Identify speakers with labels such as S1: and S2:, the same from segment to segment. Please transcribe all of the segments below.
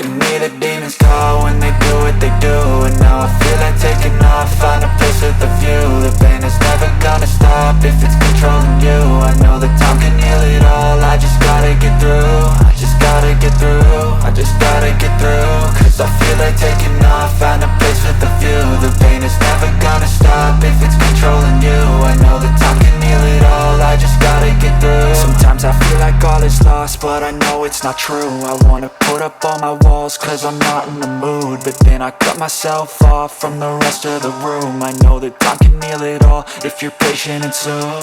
S1: can hear the demons call when they do what they do. And now I feel like taking off, find a place with a view. The pain is never gonna stop if it's controlling you. I know that time can heal it all, I just gotta get through. I just gotta get through, I just gotta get through. Cause I feel like taking off, find a place with a view. The pain is never gonna stop if it's controlling you. I know that time can heal it all, I just gotta get through. Sometimes I feel like all is lost, but I know it's not true. I wanna put up all my walls cause I'm not in the mood, but then I cut myself off from the rest of the room. I know that time can heal it all if you're patient and soon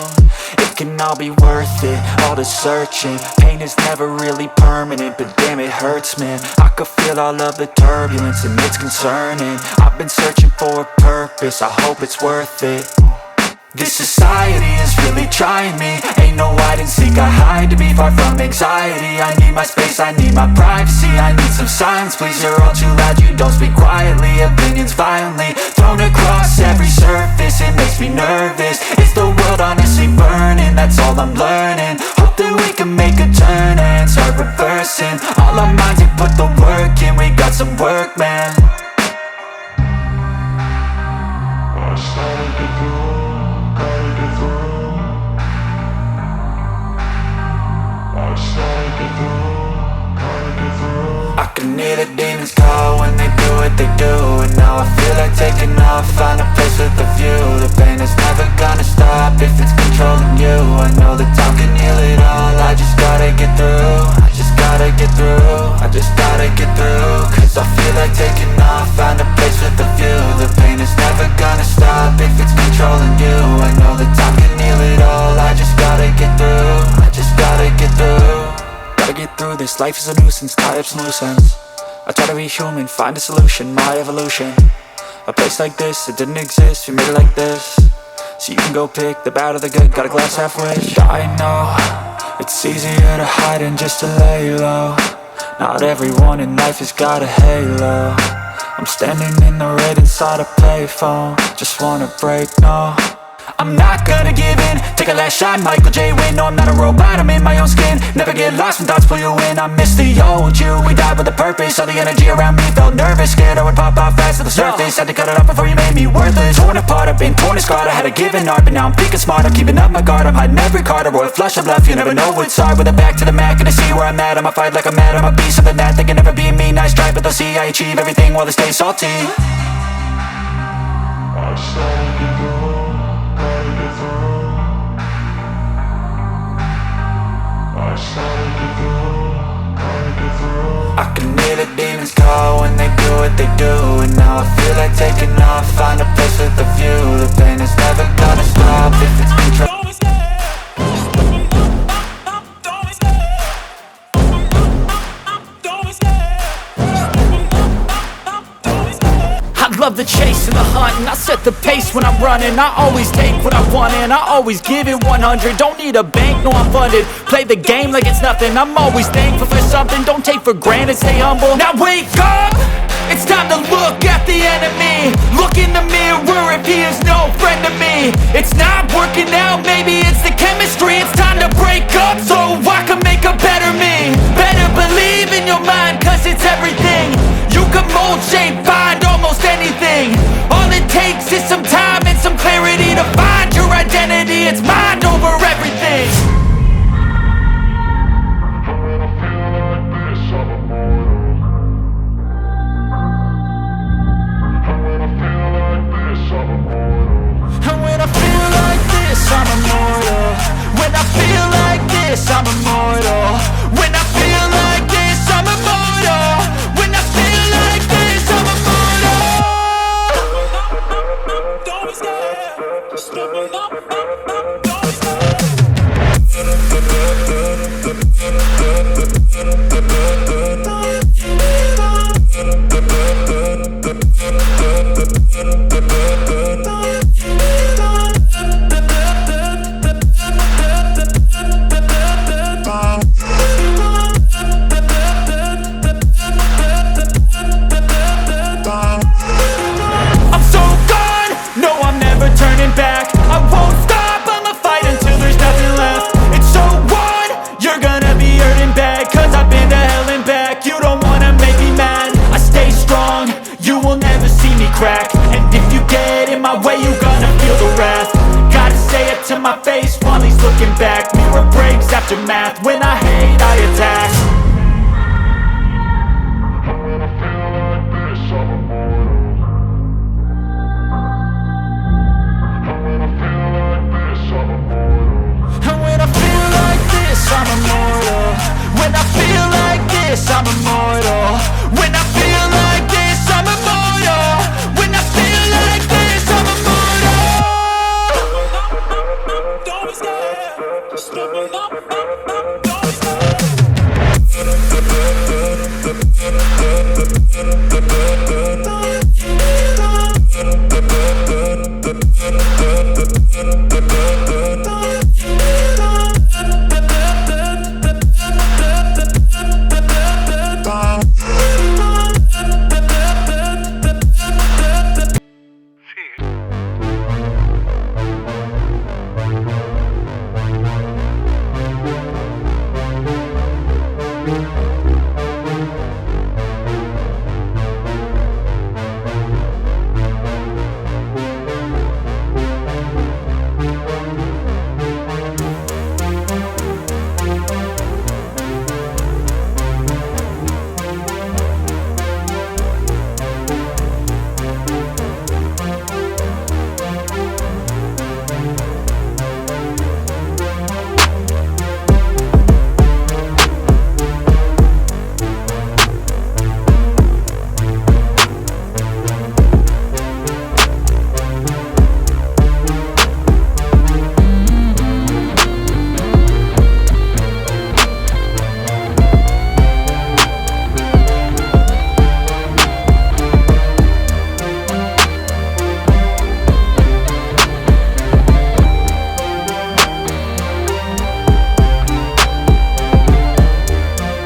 S1: it can all be worth it, all the searching. Pain is never really permanent, but damn it hurts, man. I could feel all of the turbulence and it's concerning. I've been searching for a purpose, I hope it's worth it. This society is really trying me. Ain't no hide and seek, I hide to be far from anxiety. I need my space, I need my privacy. I need some silence, please, you're all too loud. You don't speak quietly, opinions violently thrown across every surface. It makes me nervous, it's the world honestly burning. That's all I'm learning, hope that we can make a turn and start reversing. All our minds, we put the work in, we got some work, man. I can hear the demons call when they do what they do. And now I feel like taking off, find a place with a view. The pain is never gonna stop if it's controlling you. I know that time can heal it all, I just gotta get through. I just gotta get through, I just gotta get through. Cause I feel like taking off, find a place with a view. The pain is never gonna stop if it's controlling you. I know that time can heal it all, I just gotta get through. I just gotta get through. Gotta get through this, life is a nuisance, tie up some loose ends. I try to be human, find a solution, my evolution. A place like this, it didn't exist, we made it like this. So you can go pick the bad or the good, got a glass halfway. I know, it's easier to hide than just to lay low. Not everyone in life has got a halo. I'm standing in the red inside a payphone, just wanna break, no. I'm not gonna give in, take a last shot, Michael J. Win. No, I'm not a robot, I'm in my own skin. Never get lost when thoughts pull you in. I miss the old you, we died with a purpose. All the energy around me felt nervous, scared I would pop off fast to the surface. Had to cut it off before you made me worthless. Torn apart, I've been torn and scarred. I had a given art, but now I'm thinking smart. I'm keeping up my guard, I'm hiding every card. A royal flush of left, you never know what's hard. With a back to the mat, gonna see where I'm at. I'ma fight like I'm mad, I'ma be something that they can never be me. Nice try, but they'll see I achieve everything while they stay salty. I can hear the demons call when they do what they do. And now I feel like taking off, find a place with a view. The pain is never gonna stop if it's control.
S2: I love the chase and the hunt, and I set the pace when I'm running. I always take what I want and I always give it 100. Don't need a bank, no I'm funded. Play the game like it's nothing. I'm always thankful for something. Don't take for granted, stay humble. Now wake up! It's time to look at the enemy. Look in the mirror if he is no friend to me. It's not working out, maybe it's the chemistry. It's time to break up so I can make a better me. Better believe in your mind, cause it's everything. You can mold, shape, find almost anything. All it takes is some time and some clarity to find your identity. It's mind over everything. And when I feel like this, I'm immortal. When I feel like this, I'm immortal. When I feel like this, I'm immortal. When I feel like this, I'm immortal. Don't be scared. the morning.